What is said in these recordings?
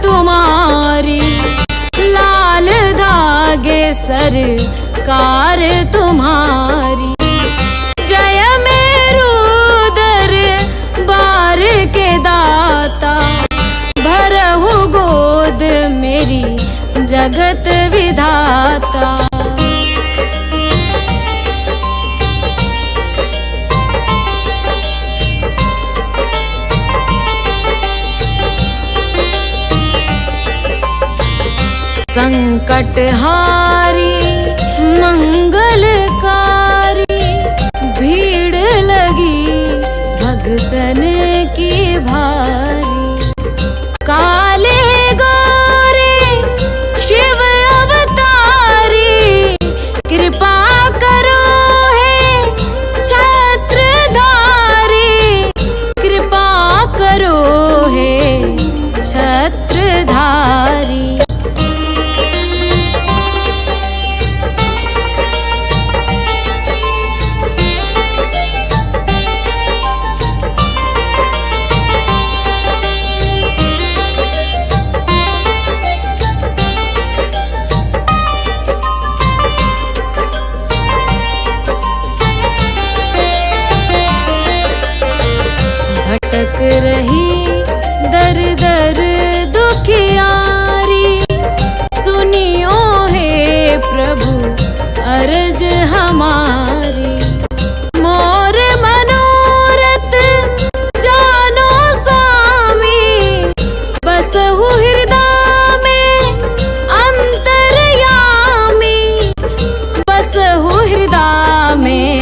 तुम्हारी, लाल धागे सरकार तुम्हारी। जय मेरू दरबार के दाता, भरहु गोद मेरी जगत विधाता। संकटहारी मंगलकारी, भीड़ लगी भगतन की भारी। काले गोरे शिव अवतारी, कृपा करो हे छत्रधारी, कृपा करो हे छत्रधारी। भटक रही दर दर दुखियारी, सुनियो हे प्रभु अर्ज हमारी। मोर मनोरथ जानो स्वामी, बसहु हृदय में अंतर्यामी, बसहु हृदय में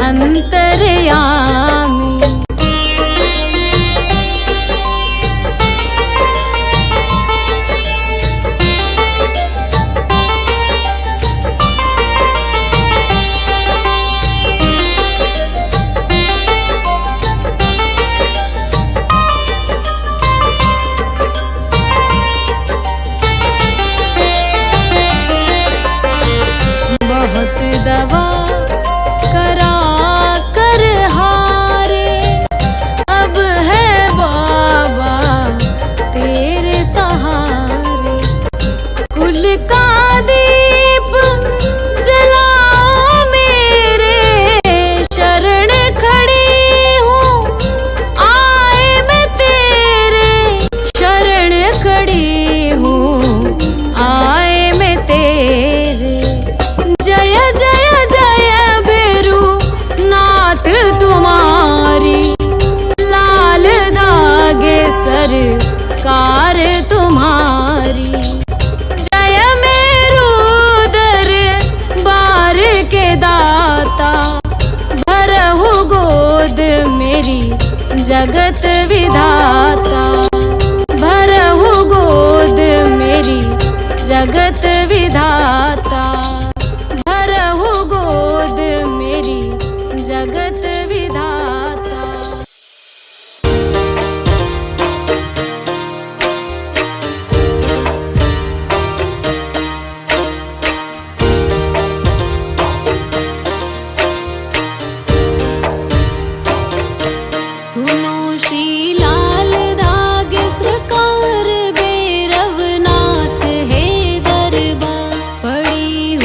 अंतर्यामी। बहुत दवा करा कर हारे, अब है बाबा तेरे सहारे। कुल का दीप जलाओ मेरे, शरण खड़ी हूँ आए मैं तेरे, शरण खड़ी हूँ आए मैं तेरे। जय जय जय भैरू नाथ तुम्हारी, लाल धागे सरकार तुम्हारी। जय मेरू दरबार के दाता, भरहु गोद मेरी जगत विधाता, भरहु गोद मेरी जगत विधाता, भरहु गोद मेरी जगत विधाता। सुनो श्री लाल धागे सरकार, भैरवनाथ है दरबार। पड़ी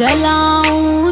जलाऊं